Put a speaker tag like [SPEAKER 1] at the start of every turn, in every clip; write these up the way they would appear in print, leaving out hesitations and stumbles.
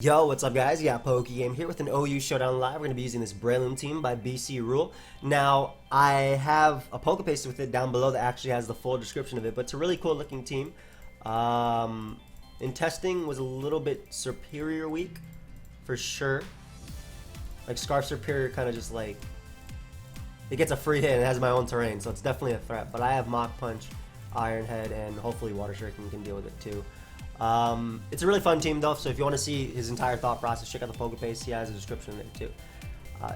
[SPEAKER 1] Yo, what's up guys? Yeah, pokeaimMD here with an OU Showdown Live. We're going to be using this Breloom team by BC Rule. Now, I have a poke paste with it down below that actually has the full description of it, but it's a really cool looking team. In testing was a little bit superior weak, for sure. Like Scarf Superior kind of just like, it gets a free hit and it has my own terrain, so it's definitely a threat. But I have Mach Punch, Iron Head, and hopefully Water Shuriken can deal with it too. It's a really fun team though, so if you want to see his entire thought process, check out the poke paste. He has a description in there too.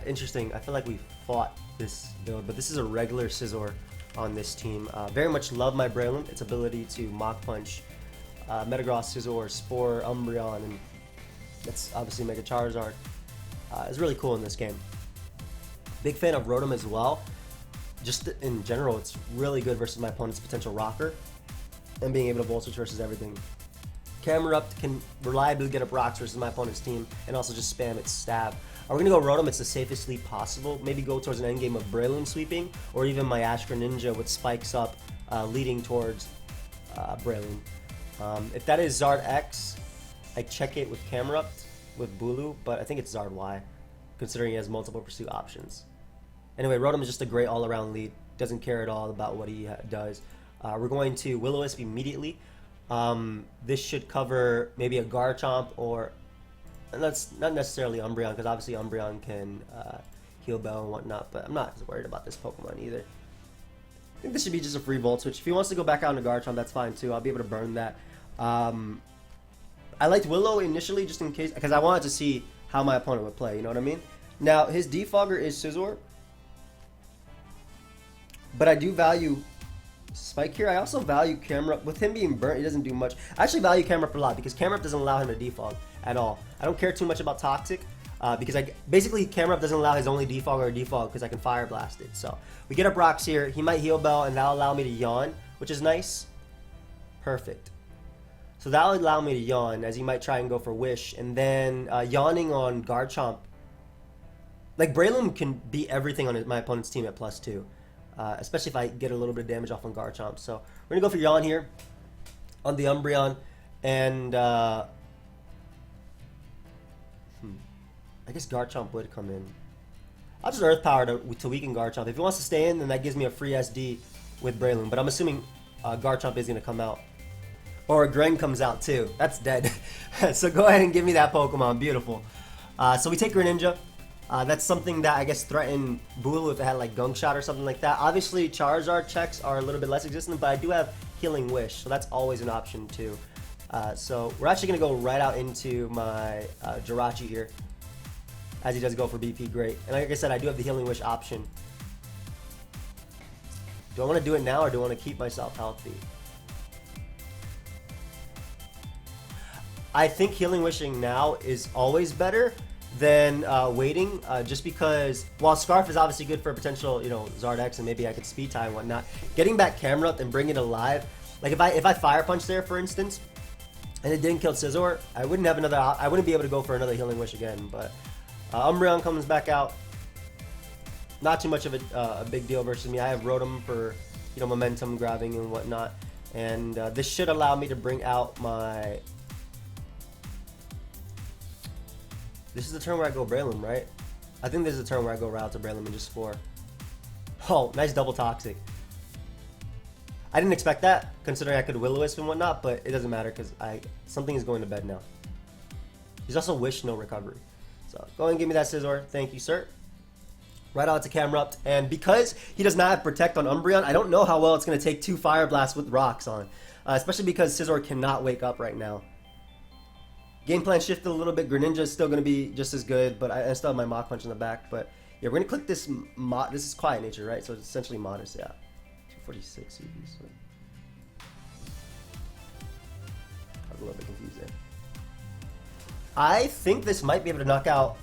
[SPEAKER 1] Interesting, I feel like we fought this build, but this is a regular Scizor on this team. Very much love my Breloom, its ability to Mach Punch, Metagross, Scizor, Spore, Umbreon, and that's obviously Mega Charizard. It's really cool in this game. Big fan of Rotom as well. Just in general, it's really good versus my opponent's potential Rocker and being able to Volt Switch versus everything. Camerupt can reliably get up rocks versus my opponent's team and also just spam its stab. Are we going to go Rotom? It's the safest sleep possible. Maybe go towards an endgame of Breloom sweeping, or even my Ash Greninja with spikes up leading towards Breloom. If that is Zard X, I check it with Camerupt with Bulu, but I think it's Zard Y, considering he has multiple pursuit options. Anyway, Rotom is just a great all-around lead. Doesn't care at all about what he does. We're going to Will-O-Wisp immediately. This should cover maybe a Garchomp, or that's not necessarily Umbreon, because obviously Umbreon can heal Bell and whatnot, but I'm not worried about this Pokemon either. I think this should be just a free Volt Switch. If he wants to go back out into Garchomp, that's fine too. I'll be able to burn that. I liked Willow initially just in case, because I wanted to see how my opponent would play, you know what I mean? Now, his Defogger is Scizor, but I do value Spike here. I also value Camerupt. With him being burnt, he doesn't do much. I actually value Camerupt a lot because Camerupt doesn't allow him to defog at all. I don't care too much about Toxic because basically Camerupt doesn't allow his only defog or defog because I can Fire Blast it. So we get up rocks here. He might Heal Bell and that'll allow me to yawn, which is nice. Perfect. So that'll allow me to yawn as he might try and go for Wish, and then yawning on Garchomp. Like Breloom can beat everything on my opponent's team at +2. Especially if I get a little bit of damage off on Garchomp. So we're going to go for Yawn here on the Umbreon. And I guess Garchomp would come in. I'll just Earth Power to weaken Garchomp. If he wants to stay in, then that gives me a free SD with Breloom. But I'm assuming Garchomp is going to come out. Or Gren comes out too. That's dead. So go ahead and give me that Pokemon. Beautiful. So we take Greninja. That's something that I guess threatened Bulu if it had like Gunk Shot or something like that. Obviously, Charizard checks are a little bit less existent, but I do have Healing Wish, so that's always an option too. So we're actually going to go right out into my Jirachi here, as he does go for BP, great. And like I said, I do have the Healing Wish option. Do I want to do it now or do I want to keep myself healthy? I think Healing Wishing now is always better than waiting, just because while Scarf is obviously good for potential, you know, Zard X, and maybe I could speed tie and whatnot, getting back Camerupt and bring it alive, like if I Fire Punch there for instance and it didn't kill Scizor, I wouldn't have another, I wouldn't be able to go for another Healing Wish again. But Umbreon comes back out, not too much of a big deal versus me. I have Rotom for, you know, momentum grabbing and whatnot, and this should allow me to bring out my. This is the turn where I go Breloom, right? I think this is the turn where I go route to Breloom and just Spore. Oh, nice double Toxic. I didn't expect that, considering I could Will-O-Wisp and whatnot, but it doesn't matter because something is going to bed now. He's also Wish, no recovery. So go ahead and give me that Scizor. Thank you, sir. Right out to Camerupt. And because he does not have Protect on Umbreon, I don't know how well it's going to take 2 Fire Blasts with rocks on. Especially because Scizor cannot wake up right now. Game plan shifted a little bit. Greninja is still going to be just as good, but I still have my Mach Punch in the back. But yeah, we're going to click this this is Quiet Nature, right? So it's essentially modest, yeah. 246 CP, so I was a little bit confused there. I think this might be able to knock out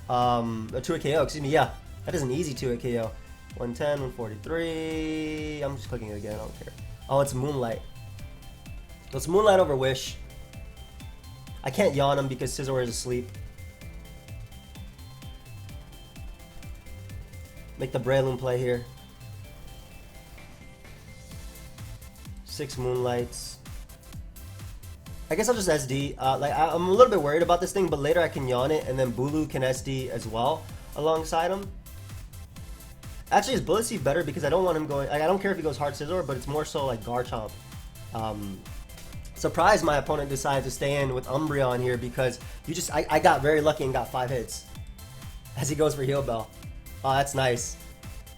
[SPEAKER 1] a 2-hit KO, excuse me, yeah. That is an easy 2-hit KO. 110, 143, I'm just clicking it again, I don't care. Oh, it's Moonlight. So it's Moonlight over Wish. I can't yawn him because Scizor is asleep. Make the Breloom play here. 6 Moonlights. I guess I'll just SD. Like I'm a little bit worried about this thing, but later I can yawn it, and then Bulu can SD as well alongside him. Actually, is Bullet Seed better because I don't want him going. Like, I don't care if he goes hard Scizor, but it's more so like Garchomp. Surprised my opponent decided to stay in with Umbreon here because I got very lucky and got 5 hits as he goes for Heal Bell. Oh, that's nice.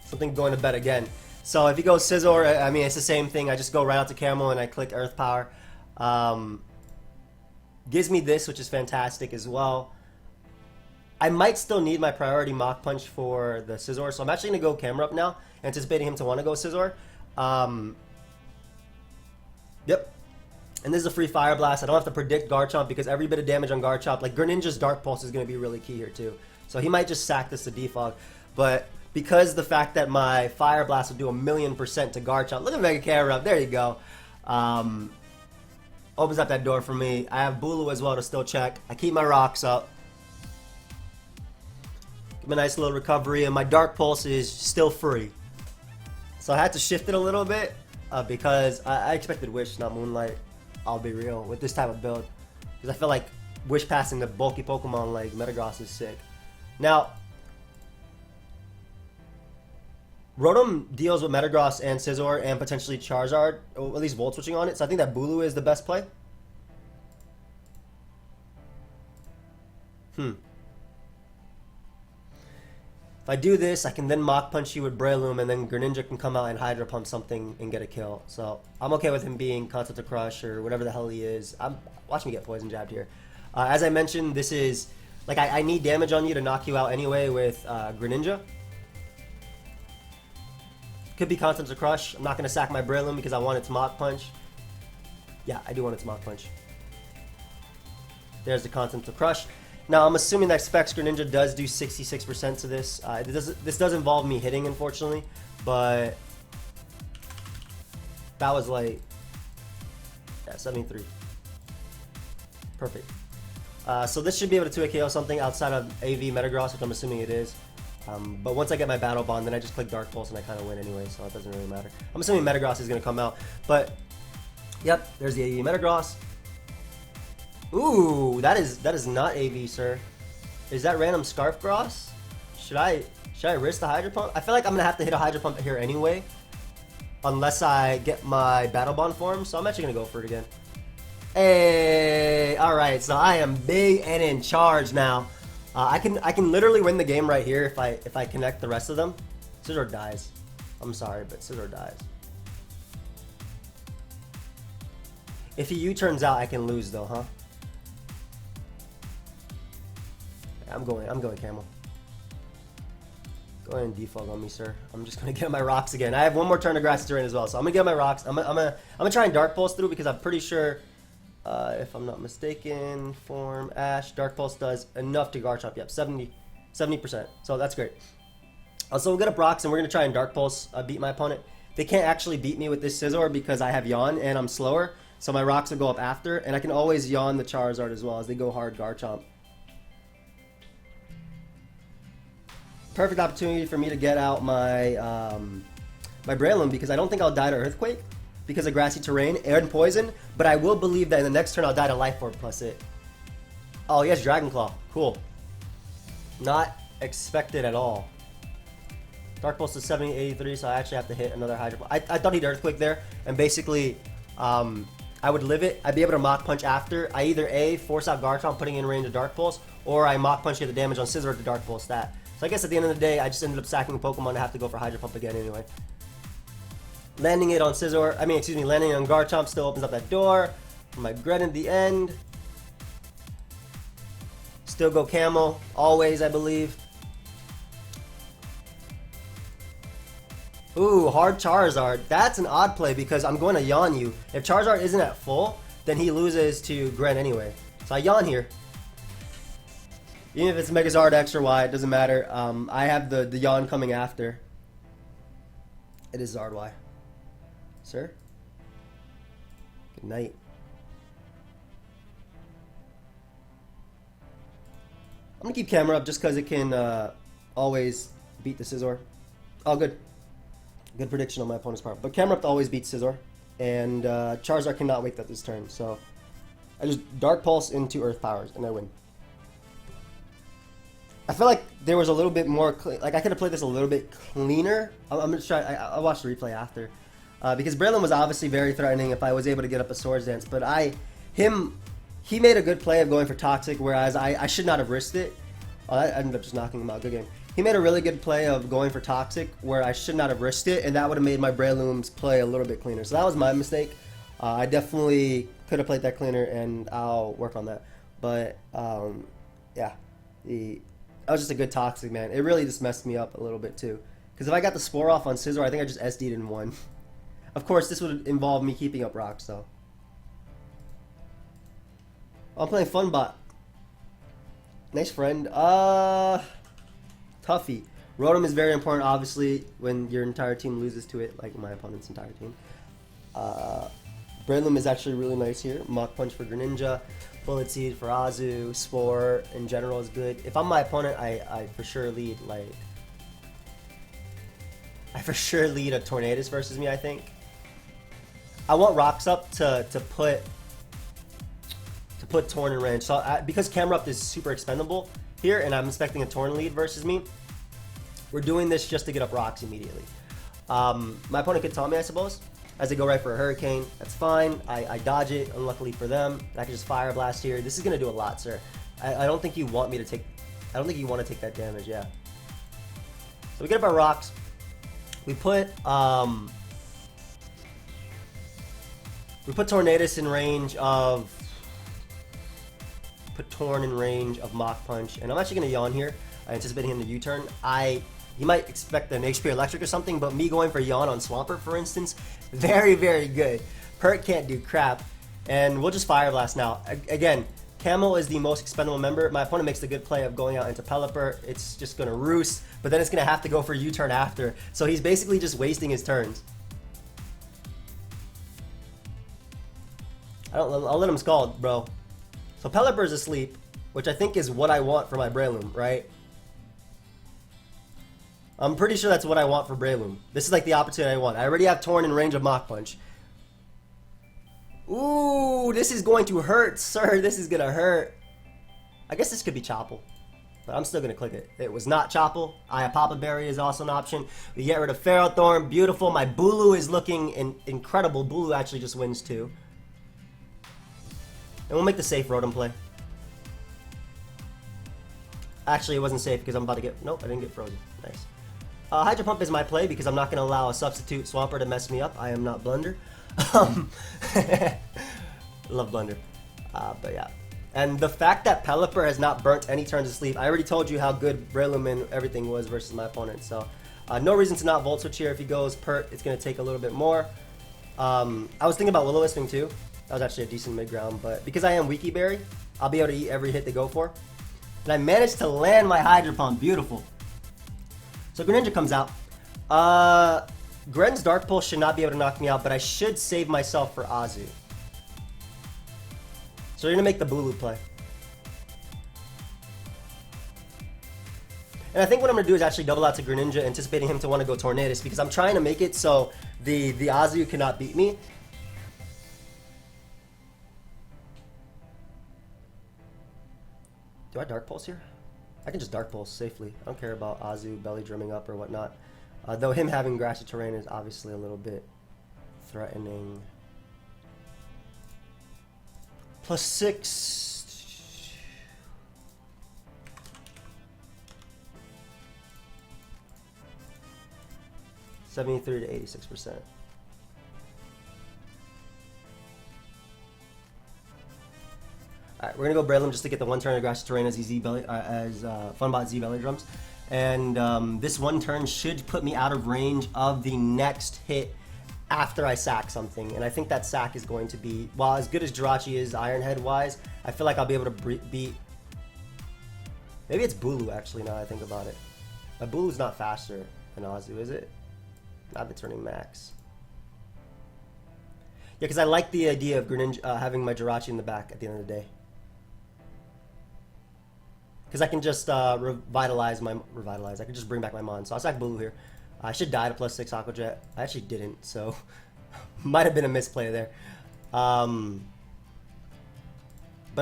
[SPEAKER 1] Something going to bed again. So if he goes Scizor, I mean, it's the same thing. I just go right out to Camel and I click Earth Power. Gives me this, which is fantastic as well. I might still need my priority Mach Punch for the Scizor, so I'm actually going to go Camerupt now, anticipating him to want to go Scizor. Yep. And this is a free Fire Blast. I don't have to predict Garchomp because every bit of damage on Garchomp, like Greninja's Dark Pulse is going to be really key here too. So he might just sack this to Defog. But because the fact that my Fire Blast will do 1,000,000% to Garchomp, look at Mega Camerupt, there you go. Opens up that door for me. I have Bulu as well to still check. I keep my rocks up. Give me a nice little recovery, and my Dark Pulse is still free. So I had to shift it a little bit because I expected Wish, not Moonlight. I'll be real with this type of build, because I feel like Wish passing the bulky Pokemon like Metagross is sick. Now, Rotom deals with Metagross and Scizor and potentially Charizard, or at least Volt switching on it, so I think that Bulu is the best play. If I do this, I can then Mach Punch you with Breloom, and then Greninja can come out and Hydro Pump something and get a kill. So I'm okay with him being Concept of Crush or whatever the hell he is. Watch me get Poison Jabbed here. As I mentioned, this is like I need damage on you to knock you out anyway with Greninja. Could be Concept of Crush. I'm not going to sack my Breloom because I want it to Mach Punch. Yeah, I do want it to Mach Punch. There's the Concept of Crush. Now, I'm assuming that Specs Greninja does do 66% to this. This does involve me hitting, unfortunately, but that was like, yeah, 73. Perfect. So this should be able to 2-hit KO something outside of AV Metagross, which I'm assuming it is. But once I get my Battle Bond, then I just click Dark Pulse and I kind of win anyway, so it doesn't really matter. I'm assuming Metagross is going to come out, but yep, there's the AV Metagross. Ooh, that is not AV, sir. Is that random Scarf Gross? Should I risk the Hydro Pump? I feel like I'm gonna have to hit a Hydro Pump here anyway, unless I get my Battle Bond for him. So I'm actually gonna go for it again. Hey, all right. So I am big and in charge now. I can literally win the game right here if I connect the rest of them. Scizor dies. I'm sorry, but Scizor dies. If he U-turns out, I can lose though, huh? I'm going Camel. Go ahead and defog on me, sir. I'm just gonna get my rocks again. I have one more turn to Grassy Terrain as well, so I'm gonna get my rocks. I'm gonna try and Dark Pulse through because I'm pretty sure, if I'm not mistaken, Form Ash Dark Pulse does enough to Garchomp. Yep, 70%. So that's great. So we'll get up rocks and we're gonna try and Dark Pulse beat my opponent. They can't actually beat me with this Scizor because I have Yawn and I'm slower, so my rocks will go up after, and I can always Yawn the Charizard as well as they go hard Garchomp. Perfect opportunity for me to get out my my Breloom because I don't think I'll die to Earthquake because of Grassy Terrain and Poison, but I will believe that in the next turn I'll die to Life Orb plus it. Oh, yes, Dragon Claw. Cool. Not expected at all. Dark Pulse is 70, 83, so I actually have to hit another Hydro Pump. I thought he'd Earthquake there, and basically I would live it. I'd be able to Mach Punch after. I either A, force out Garchomp putting in range of Dark Pulse, or I Mach Punch get the damage on Scizor to Dark Pulse that. So I guess at the end of the day, I just ended up sacking a Pokemon to have to go for Hydro Pump again anyway. Landing it on landing it on Garchomp still opens up that door. For my Gren at the end. Still go Camel, always, I believe. Ooh, hard Charizard. That's an odd play because I'm going to Yawn you. If Charizard isn't at full, then he loses to Gren anyway. So I Yawn here. Even if it's Megazard X or Y, it doesn't matter. I have the Yawn coming after. It is Zard Y. Sir? Good night. I'm going to keep Camerupt just because it can always beat the Scizor. Oh, good. Good prediction on my opponent's part. But Camerupt always beats Scizor. and Charizard cannot wake up this turn. So I just Dark Pulse into Earth Powers, and I win. I feel like there was a little bit more, like I could have played this a little bit cleaner. I'm gonna try. I'll watch the replay after, because Breloom was obviously very threatening if I was able to get up a Swords Dance. But he made a good play of going for Toxic, whereas I should not have risked it. Oh, I ended up just knocking him out. Good game. He made a really good play of going for Toxic, where I should not have risked it, and that would have made my Breloom's play a little bit cleaner. So that was my mistake. I definitely could have played that cleaner, and I'll work on that. But yeah, that was just a good Toxic, man. It really just messed me up a little bit too. Because if I got the Spore off on Scizor, I think I just SD'd and won. Of course, this would involve me keeping up rocks, though. I'm playing Funbot. Nice friend. Tuffy. Rotom is very important, obviously, when your entire team loses to it, like my opponent's entire team. Breloom is actually really nice here. Mach Punch for Greninja. Bullet Seed for Azu. Spore in general is good. If I'm my opponent, I for sure lead, like... I for sure lead a Tornadus versus me, I think. I want Rocks up to put Torn in range. So because Camerupt is super expendable here, and I'm expecting a Torn lead versus me, we're doing this just to get up Rocks immediately. My opponent could taunt me, I suppose, as they go right for a Hurricane. That's fine. I dodge it, unluckily for them. I can just Fire Blast here. This is going to do a lot, sir. I don't think you want me to take... I don't think you want to take that damage, yeah. So we get up our Rocks. We put Tornadus in range of... Put Torn in range of Mach Punch. And I'm actually going to Yawn here. I anticipating him to U-turn. You might expect an HP Electric or something, but me going for Yawn on Swampert, for instance, very, very good. Pert can't do crap. And we'll just Fire Blast now. Again, Camel is the most expendable member. My opponent makes the good play of going out into Pelipper. It's just going to Roost, but then it's going to have to go for U-turn after. So he's basically just wasting his turns. I'll let him Scald, bro. So Pelipper's asleep, which I think is what I want for my Breloom, right? I'm pretty sure that's what I want for Breloom. This is like the opportunity I want. I already have Torn in range of Mach Punch. Ooh, this is going to hurt, sir. This is going to hurt. I guess this could be Chople, but I'm still going to click it. It was not Chople. Papa Berry is also an option. We get rid of Ferrothorn. Beautiful. My Bulu is looking incredible. Bulu actually just wins too. And we'll make the safe Rotom play. Actually, it wasn't safe because I'm about to get... Nope, I didn't get frozen. Nice. Hydro Pump is my play because I'm not going to allow a substitute Swampert to mess me up. I am not Blunder. Love Blunder. But yeah. And the fact that Pelipper has not burnt any turns of sleep, I already told you how good Breloom and everything was versus my opponent. So no reason to not Volt Switch here. If he goes Pert, it's going to take a little bit more. I was thinking about Will-O-Wisping too. That was actually a decent mid-ground. But because I am Weaky Berry, I'll be able to eat every hit they go for. And I managed to land my Hydro Pump. Beautiful. So Greninja comes out. Gren's Dark Pulse should not be able to knock me out, but I should save myself for Azu. So we're going to make the Bulu play. And I think what I'm going to do is actually double out to Greninja, anticipating him to want to go Tornadus, because I'm trying to make it so the Azu cannot beat me. Do I Dark Pulse here? I can just Dark Pulse safely. I don't care about Azu belly drumming up or whatnot. Though him having grassy terrain is obviously a little bit threatening. +6. +73 to 86%. Alright, we're gonna go Breloom just to get the one turn of grassy terrain as Funbot Z belly drums. And this one turn should put me out of range of the next hit after I sack something. And I think that sack is going to be, while as good as Jirachi is Iron Head wise, I feel like I'll be able to beat... Maybe it's Bulu actually, now that I think about it. But Bulu's not faster than Azu, is it? Not the turning max. Yeah, because I like the idea of Greninja having my Jirachi in the back at the end of the day. Because I can just revitalize. I can just bring back my Mon. So I'll sack Bulu here. I should die to +6 Aqua Jet. I actually didn't, so Might have been a misplay there. But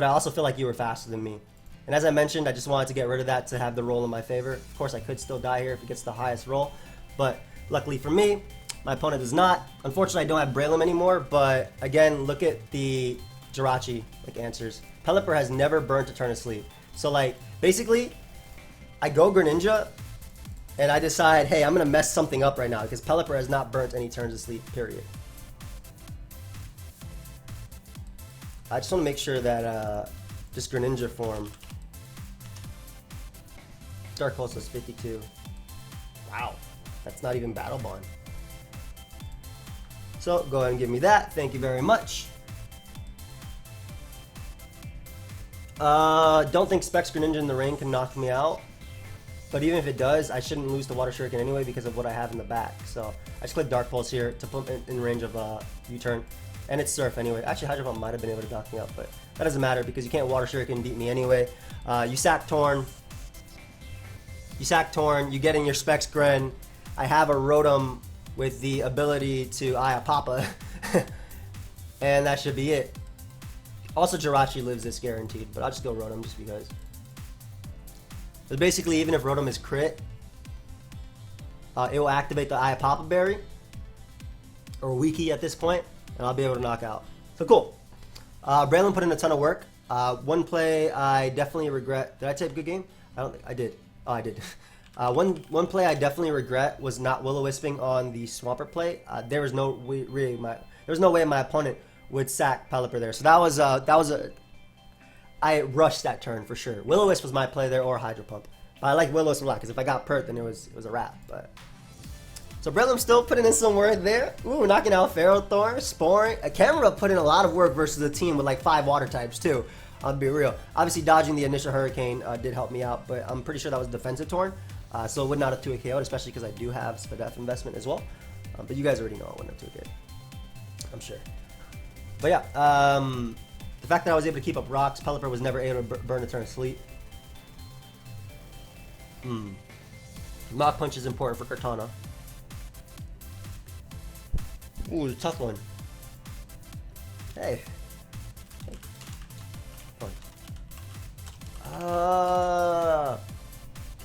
[SPEAKER 1] I also feel like you were faster than me. And as I mentioned, I just wanted to get rid of that to have the roll in my favor. Of course, I could still die here if it gets the highest roll. But luckily for me, my opponent does not. Unfortunately, I don't have Breloom anymore. But again, look at the Jirachi like answers. Pelipper has never burnt a turn of sleep. So like, basically, I go Greninja, and I decide, hey, I'm going to mess something up right now because Pelipper has not burnt any turns of sleep, period. I just want to make sure that just Greninja form. Dark Pulse was 52. Wow, that's not even Battle Bond. So go ahead and give me that. Thank you very much. Don't think Specs Greninja in the ring can knock me out. But even if it does, I shouldn't lose to Water Shuriken anyway because of what I have in the back. So I just click Dark Pulse here to put in range of U-turn. And it's Surf anyway. Actually, Hydro Pump might have been able to knock me out, but that doesn't matter because you can't Water Shuriken beat me anyway. You sack Torn. You sack Torn. You get in your Specs Gren. I have a Rotom with the ability to Papa. And that should be it. Also, Jirachi lives this guaranteed, but I'll just go Rotom just because. But basically, even if Rotom is crit, it will activate the Papa Berry or Wiki at this point, and I'll be able to knock out. So cool. Breloom put in a ton of work. One play I definitely regret. Did I take a good game? I don't think I did. Oh, I did. One play I definitely regret was not Will-O-Wisping on the Swampert play. There was no way my opponent would sack Pelipper there. So that was a. I rushed that turn for sure. Will-O-Wisp was my play there, or Hydro Pump. But I like Will-O-Wisp a lot because if I got Pert, then it was a wrap. But so Breloom still putting in some work there. Ooh, knocking out Ferrothorn, Sporing. Camerupt put in a lot of work versus a team with like 5 water types too. I'll be real. Obviously, dodging the initial Hurricane did help me out, but I'm pretty sure that was defensive Torn. So it would not have 2 KO'd, especially because I do have Spadef investment as well. But you guys already know I wouldn't have 2 KO'd. I'm sure. But yeah, the fact that I was able to keep up rocks, Pelipper was never able to burn a turn of sleep. Knock Punch is important for Cortana. Ooh, it's a tough one. Hey.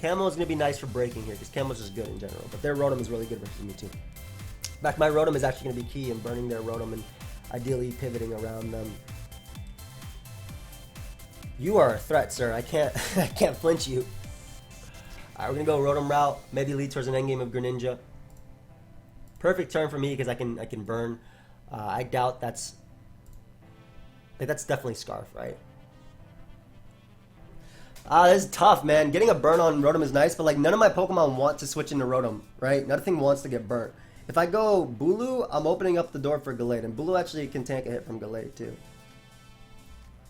[SPEAKER 1] Camo is going to be nice for breaking here because Camo's just good in general. But their Rotom is really good versus me too. In fact, my Rotom is actually going to be key in burning their Rotom and ideally pivoting around them. You are a threat, sir. I can't flinch you. Alright, we're gonna go Rotom route. Maybe lead towards an endgame of Greninja. Perfect turn for me because I can burn. I doubt that's definitely Scarf, right? This is tough, man. Getting a burn on Rotom is nice, but like none of my Pokemon want to switch into Rotom, right? Nothing wants to get burnt. If I go Bulu, I'm opening up the door for Gallade, and Bulu actually can tank a hit from Gallade too.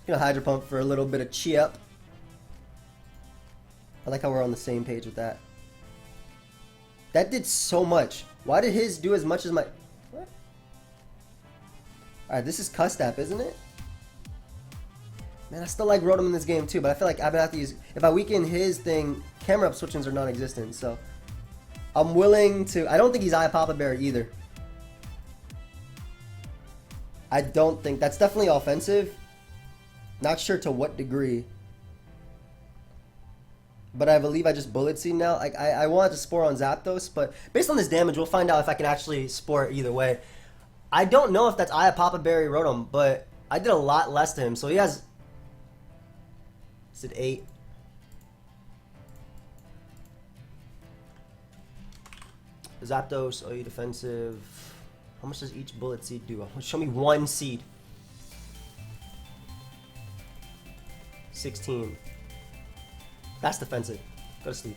[SPEAKER 1] Gonna Hydro Pump for a little bit of chip. I like how we're on the same page with that. That did so much. Why did his do as much as my... What? Alright, this is Custap, isn't it? Man, I still like Rotom in this game too, but I feel like I'm gonna have to use... If I weaken his thing, Camerupt switch-ins are non-existent, so... I'm willing to... I don't think he's Papa Bear either. I don't think... That's definitely offensive. Not sure to what degree. But I believe I just Bullet Seed now. I wanted to Spore on Zapdos, but based on this damage, we'll find out if I can actually Spore either way. I don't know if that's Papa Berry Rotom, but I did a lot less to him. So he has... Is it 8? Zapdos, OU defensive. How much does each Bullet Seed do? Show me 1 seed. 16. That's defensive. Go to sleep.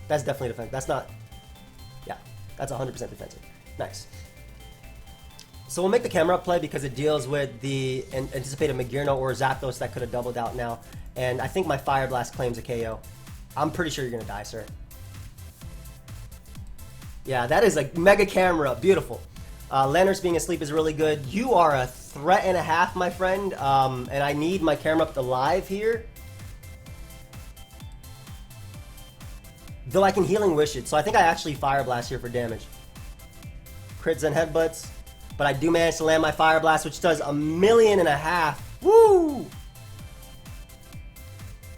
[SPEAKER 1] That's definitely defensive. That's not... Yeah, that's 100% defensive. Nice. So we'll make the Camerupt play because it deals with the anticipated Magirno or Zapdos that could have doubled out now. And I think my Fire Blast claims a KO. I'm pretty sure you're going to die, sir. Yeah, that is a Mega Camerupt. Beautiful. Lanners being asleep is really good. You are a threat and a half, my friend. And I need my Camerupt alive here. Though I can Healing Wish it. So I think I actually Fire Blast here for damage. Crits and Headbutts. But I do manage to land my Fire Blast, which does 1.5 million. Woo!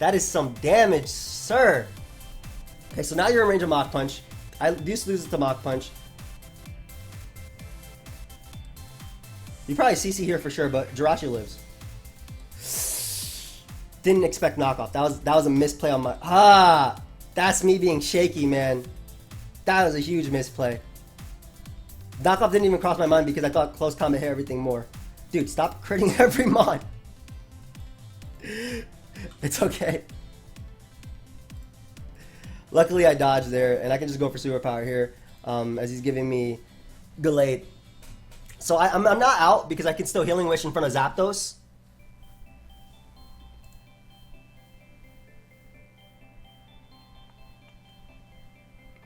[SPEAKER 1] That is some damage, sir. Okay, so now you're in range of Mach Punch. I used to lose it to Mach Punch. You probably CC here for sure, but Jirachi lives. Didn't expect knockoff. That was a misplay on my... That's me being shaky, man. That was a huge misplay. Knockoff didn't even cross my mind because I thought close combat hit everything more. Dude, stop critting every mod. It's okay. Luckily I dodged there, and I can just go for superpower here, as he's giving me Gallade. So I'm not out because I can still Healing Wish in front of Zapdos.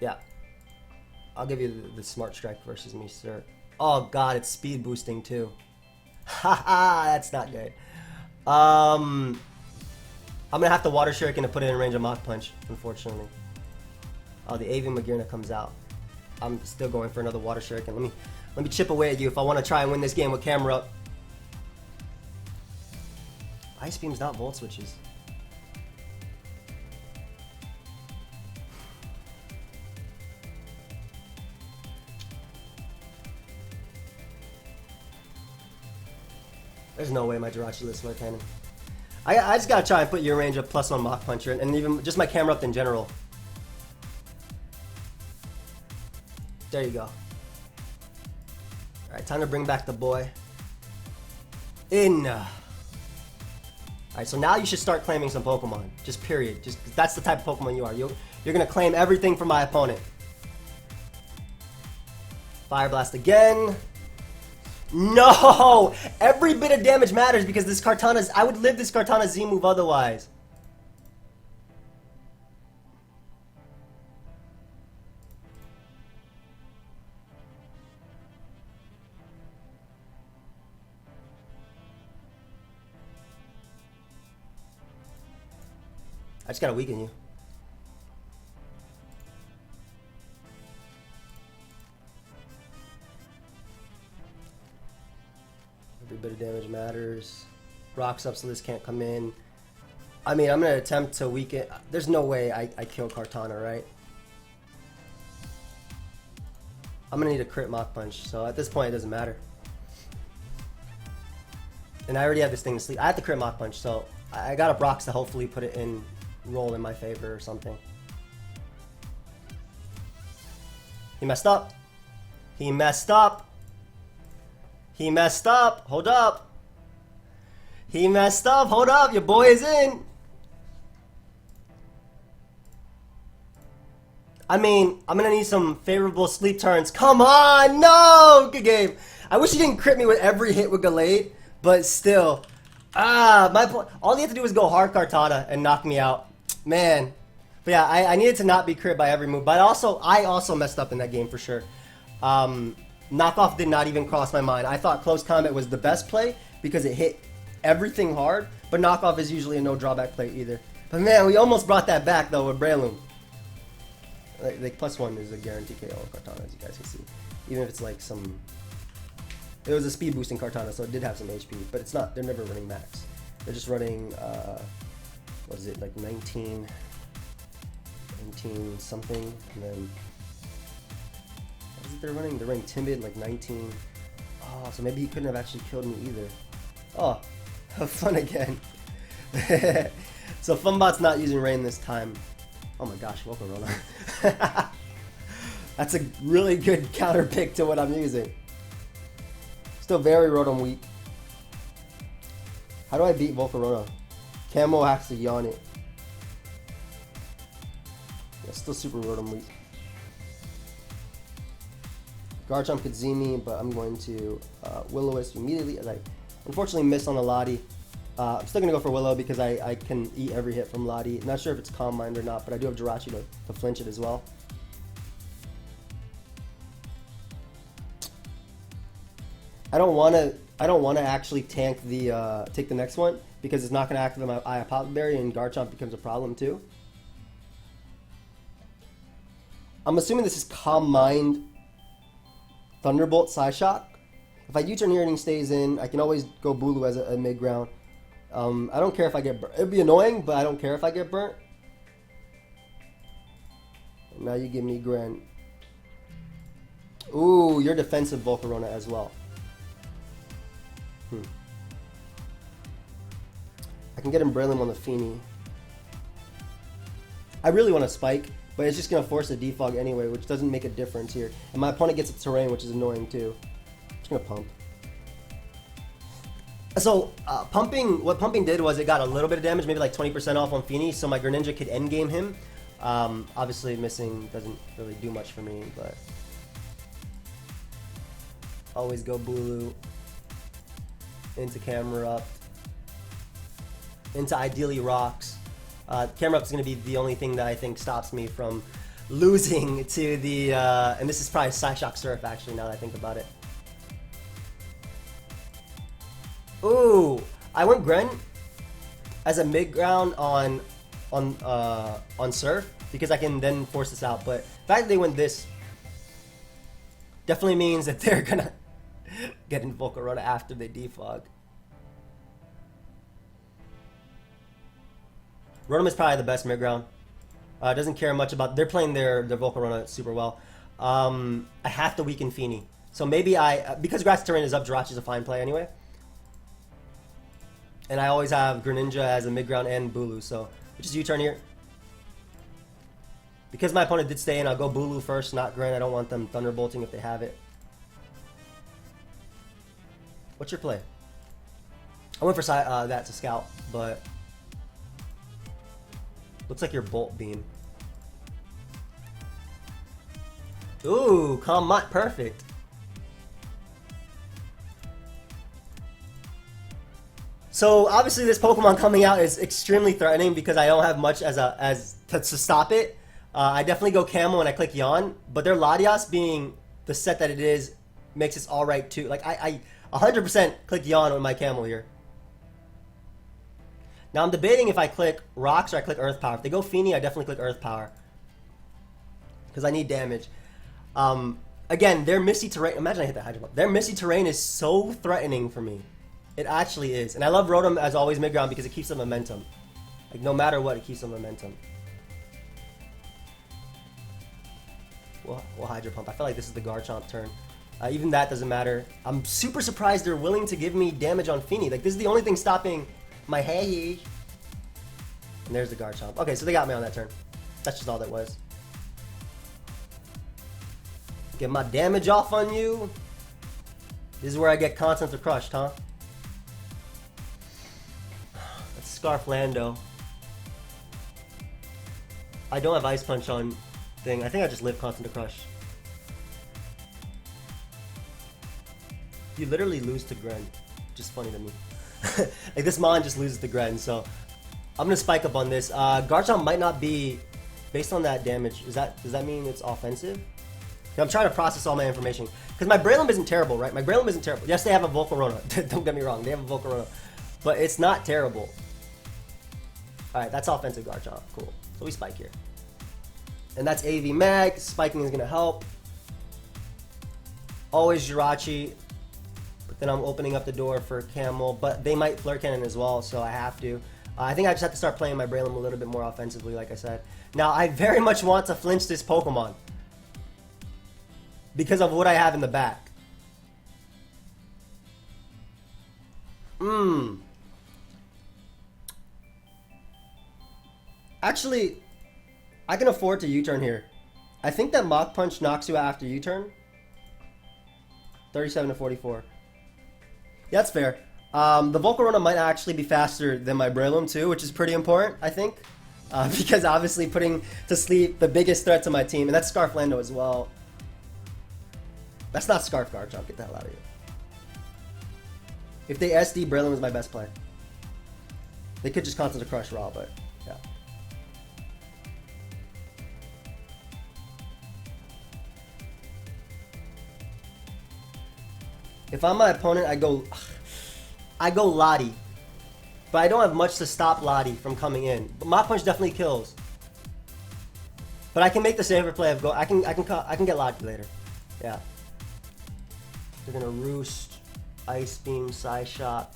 [SPEAKER 1] Yeah. I'll give you the Smart Strike versus me, sir. Oh god, it's speed boosting too. Haha, that's not good. I'm gonna have to Water Shuriken to put it in range of Mach Punch, unfortunately. Oh, the Avian Magearna comes out. I'm still going for another Water Shuriken. Let me chip away at you if I want to try and win this game with Camerupt. Ice Beam's not Volt Switches. There's no way my Jirachi lives Flare Cannon. I just gotta try and put your range of +1 Mach Puncher and even just my Camerupt in general. There you go. Alright, time to bring back the boy. In. Alright, so now you should start claiming some Pokemon. Just period. Just that's the type of Pokemon you are. You're gonna claim everything from my opponent. Fire Blast again. No! Every bit of damage matters because this Kartana's... I would live this Kartana Z move otherwise. I just gotta weaken you. Every bit of damage matters. Rocks up so this can't come in. I mean, I'm gonna attempt to weaken. There's no way I kill Kartana, right? I'm gonna need a crit Mach Punch, so at this point it doesn't matter. And I already have this thing to sleep. I have to crit Mach Punch, so I got a Brox to hopefully put it in, roll in my favor or something. He messed up. He messed up. He messed up. Hold up. He messed up. Hold up. Your boy is in. I mean, I'm going to need some favorable sleep turns. Come on. No. Good game. I wish he didn't crit me with every hit with Gallade, but still. My point. All he had to do was go hard Kartana and knock me out. Man. But yeah, I needed to not be crit by every move. But I also messed up in that game for sure. Knockoff did not even cross my mind. I thought close combat was the best play because it hit everything hard, but knockoff is usually a no drawback play either. But man, we almost brought that back though with Breloom. Like +1 is a guaranteed KO on Kartana, as you guys can see. Even if it's like some... It was a speed boosting Kartana, so it did have some HP, but it's not, they're never running max. They're just running, what is it, like 19 something, and then... What is it they're running? They're running Timid, like 19. Oh, so maybe he couldn't have actually killed me either. Oh, fun again. So Funbot's not using Rain this time. Oh my gosh, welcome Rona. That's a really good counter pick to what I'm using. Still very Rotom weak. How do I beat Volcarona? Camo has to yawn it. Yeah, still super Rotom weak. Garchomp could Z me, but I'm going to Will-O-Wisp immediately as I unfortunately missed on the Lottie. I'm still going to go for Willow because I can eat every hit from Lottie. Not sure if it's Calm Mind or not, but I do have Jirachi to flinch it as well. I don't want to actually tank the take the next one because it's not going to activate my Eye Pop Berry and Garchomp becomes a problem too. I'm assuming this is Calm Mind Thunderbolt Psyshock. If I U-turn here and he stays in, I can always go Bulu as a mid-ground. I don't care if I get burnt. It'd be annoying, but I don't care if I get burnt. Now you give me Gren. Ooh, you're defensive Volcarona as well. I can get him Breloom on the Feeny. I really want to spike, but it's just going to force a defog anyway, which doesn't make a difference here. And my opponent gets a terrain, which is annoying too. I'm just going to pump. So, what pumping did was it got a little bit of damage, maybe like 20% off on Feeny, so my Greninja could endgame him. Obviously missing doesn't really do much for me, but always go Bulu into Camerupt, into ideally Rocks. Camerupt is going to be the only thing that I think stops me from losing to the, and this is probably Psyshock Surf actually now that I think about it. Ooh, I went Gren as a mid ground on Surf because I can then force this out. But the fact that they went this definitely means that they're gonna get in Volcarona after they defog. Rotom is probably the best mid ground. Doesn't care much about. They're playing their Volcarona super well. I have to weaken Feeny, so maybe because Grass Terrain is up, Jirachi's a fine play anyway. And I always have Greninja as a mid ground and Bulu, so just U-turn here. Because my opponent did stay in, I'll go Bulu first, not Gren. I don't want them Thunderbolting if they have it. What's your play? I went for that to scout, but looks like your Bolt Beam. Ooh, Camerupt, perfect. So obviously this Pokemon coming out is extremely threatening because I don't have much to stop it. I definitely go Camo and I click Yawn, but their Latias being the set that it is makes this alright too. Like I 100% click Yawn with my Camo here. Now I'm debating if I click Rocks or I click Earth Power. If they go Feeny, I definitely click Earth Power because I need damage. Again, their Misty Terrain. Imagine I hit that Hydro Pump. Their Misty Terrain is so threatening for me. It actually is. And I love Rotom as always mid-ground because it keeps the momentum. Like, no matter what, it keeps the momentum. We'll Hydro Pump. I feel like this is the Garchomp turn. Even that doesn't matter. I'm super surprised they're willing to give me damage on Feeny. Like, this is the only thing stopping my hay. And there's the Garchomp. Okay, so they got me on that turn. That's just all that was. Get my damage off on you. This is where I get Constant or Crushed, huh? Scarf Lando. I don't have Ice Punch on thing. I think I just live Constant to Crush. You literally lose to Gren. Just funny to me. Like this Mon just loses to Gren, so I'm gonna spike up on this. Garchomp might not be based on that damage. Does that mean it's offensive? I'm trying to process all my information because my Breloom isn't terrible, right? My Breloom isn't terrible. Yes, they have a Volcarona. Don't get me wrong, they have a Volcarona, but it's not terrible. Alright, that's offensive Garchomp. Cool. So we spike here. And that's AV Mag. Spiking is going to help. Always Jirachi. But then I'm opening up the door for Camel. But they might Flirt Cannon as well, so I have to. I think I just have to start playing my Breloom a little bit more offensively, like I said. Now, I very much want to flinch this Pokemon. Because of what I have in the back. Actually, I can afford to U-turn here. I think that Mach Punch knocks you out after U-turn. 37 to 44. Yeah, that's fair. The Volcarona might actually be faster than my Breloom too, which is pretty important, I think. Because obviously putting to sleep the biggest threat to my team, and that's Scarf Lando as well. That's not Scarf Garchomp, get the hell out of here. If they SD, Breloom is my best play. They could just Constant to Crush Raw, but yeah. If I'm my opponent, I go Lottie. But I don't have much to stop Lottie from coming in. But Mach Punch definitely kills. But I can make the safer play of go. I can get Lottie later. Yeah. They're gonna Roost. Ice Beam, Psyshock.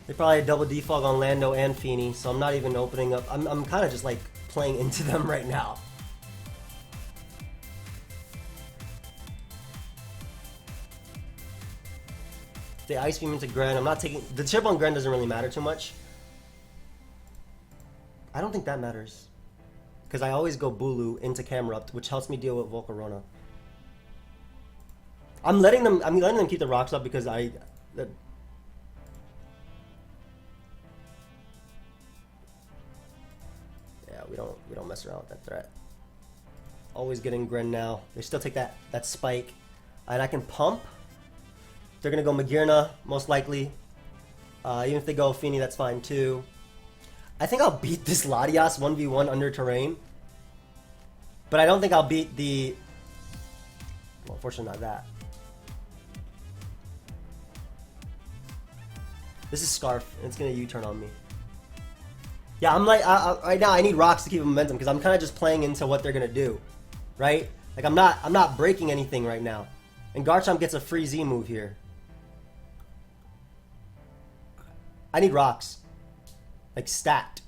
[SPEAKER 1] They probably had double defog on Lando and Feeny, so I'm not even opening up. I'm kind of just like playing into them right now. They Ice Beam into Gren. I'm not taking... The chip on Gren doesn't really matter too much. I don't think that matters. Because I always go Bulu into Camerupt, which helps me deal with Volcarona. I'm letting them keep the rocks up because yeah, we don't mess around with that threat. Always getting Gren now. They still take that spike. And I can pump. They're gonna go Magearna, most likely. Even if they go Feeny, that's fine too. I think I'll beat this Latias 1v1 under terrain. But I don't think I'll beat the... Well, unfortunately not that. This is Scarf, and it's gonna U-turn on me. Yeah, I'm like, right now I need rocks to keep momentum because I'm kind of just playing into what they're gonna do, right? Like I'm not breaking anything right now. And Garchomp gets a free Z move here. I need rocks. Like, stat.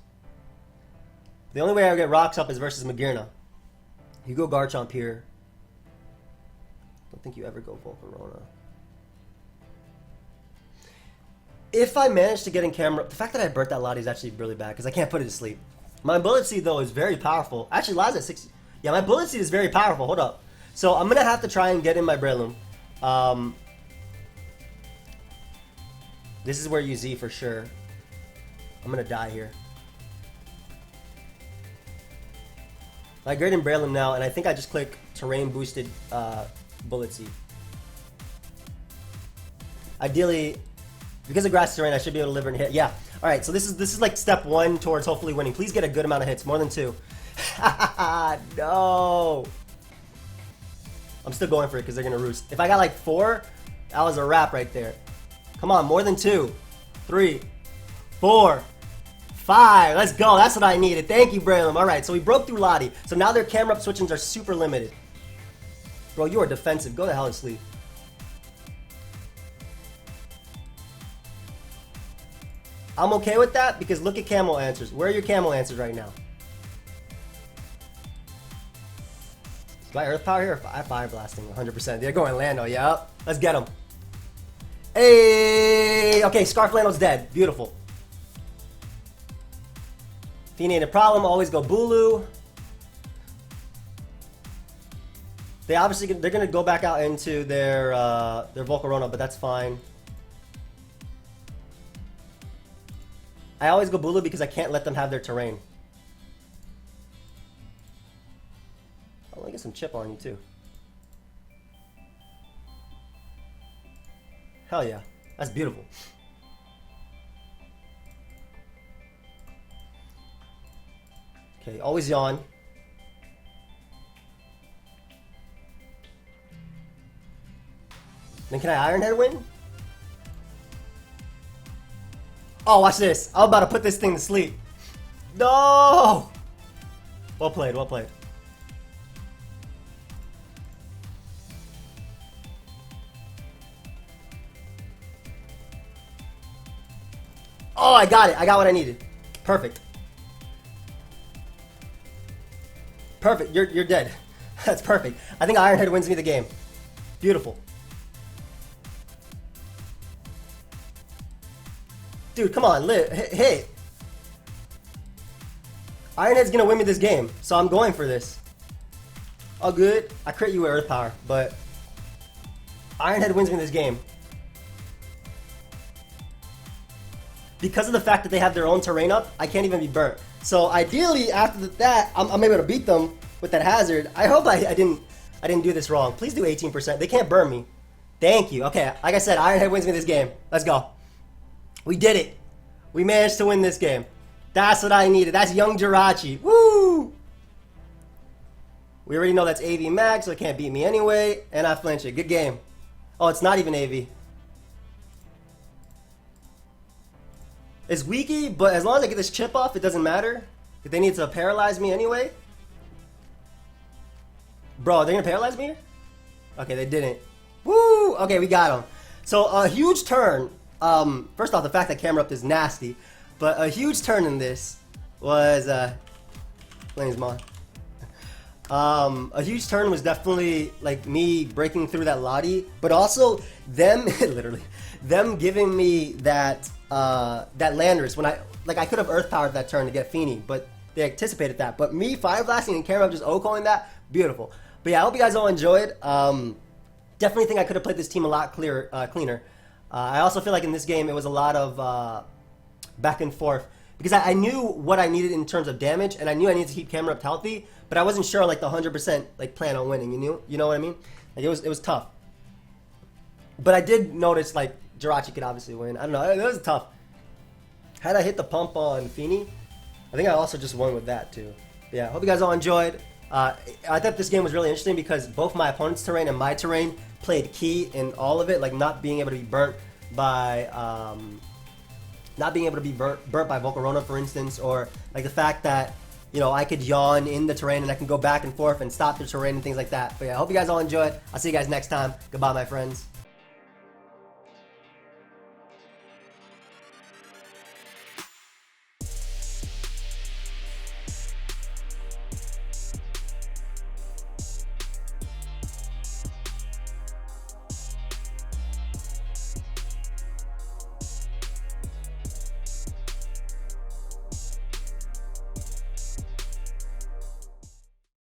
[SPEAKER 1] The only way I get rocks up is versus Magearna. You go Garchomp here. Don't think you ever go Volcarona. If I manage to get in camera... The fact that I burnt that Lottie is actually really bad because I can't put it to sleep. My Bullet Seed, though, is very powerful. Actually, Lot's at 60... Yeah, my Bullet Seed is very powerful. Hold up. So, I'm going to have to try and get in my Breloom. This is where you Z for sure. I'm gonna die here. I grade in Breloom now, and I think I just click terrain boosted Bullet Seed. Ideally, because of grass terrain, I should be able to deliver and hit. Yeah. All right. So this is like step one towards hopefully winning. Please get a good amount of hits, more than 2. No. I'm still going for it because they're gonna roost. If I got like 4, that was a wrap right there. Come on, more than 2, 3, 4, 5. Let's go. That's what I needed. Thank you, Breloom. All right, so we broke through Lottie. So now their Camerupt switchings are super limited. Bro, you are defensive. Go to hell and sleep. I'm okay with that because look at Camel answers. Where are your Camel answers right now? Do I Earth Power here? I Fire Blasting 100%. They're going Lando. Yep. Let's get them. Hey! Okay, Scarf Lando's dead. Beautiful. Feeny ain't a problem. Always go Bulu. They obviously they're gonna go back out into their Volcarona, but that's fine. I always go Bulu because I can't let them have their terrain. I want to get some chip on you too. Hell yeah, that's beautiful. Okay, always yawn. Then can I Iron Head win? Oh, watch this. I'm about to put this thing to sleep. No! Well played, well played. Oh, I got it. I got what I needed. Perfect. Perfect. You're dead. That's perfect. I think Iron Head wins me the game. Beautiful. Dude, come on, live. Hit. Iron Head's gonna win me this game, so I'm going for this. Oh, good. I crit you with Earth Power, but Iron Head wins me this game. Because of the fact that they have their own terrain up, I can't even be burnt. So ideally, after that, I'm able to beat them with that hazard. I hope I didn't do this wrong. Please do 18%. They can't burn me. Thank you. Okay, like I said, Iron Head wins me this game. Let's go. We did it. We managed to win this game. That's what I needed. That's young Jirachi. Woo! We already know that's AV Max, so it can't beat me anyway. And I flinch it. Good game. Oh, it's not even AV. It's Weaky, but as long as I get this chip off, it doesn't matter. If they need to paralyze me anyway. Bro, they're gonna paralyze me? Okay, they didn't. Woo! Okay, we got him. So a huge turn. First off, the fact that Camerupt is nasty, but a huge turn in this was Lane's Mon. A huge turn was definitely like me breaking through that Lottie, but also them literally them giving me that that Landers when I could have Earth Powered that turn to get Feeny, but they anticipated that. But me Fire Blasting and Camerupt just O-calling that, beautiful. But yeah, I hope you guys all enjoyed. Definitely think I could have played this team a lot cleaner. I also feel like in this game it was a lot of back and forth because I knew what I needed in terms of damage, and I knew I needed to keep Camerupt healthy, but I wasn't sure like the 100% like plan on winning. You know what I mean? Like it was tough. But I did notice like Jirachi could obviously win. I don't know, it was tough. Had I hit the pump on Feeny, I think I also just won with that too. But yeah, hope you guys all enjoyed. I thought this game was really interesting because both my opponent's terrain and my terrain played key in all of it, like not being able to be burnt by by Volcarona, for instance, or like the fact that, you know, I could yawn in the terrain and I can go back and forth and stop the terrain and things like that. But yeah, I hope you guys all enjoyed. I'll see you guys next time. Goodbye, my friends.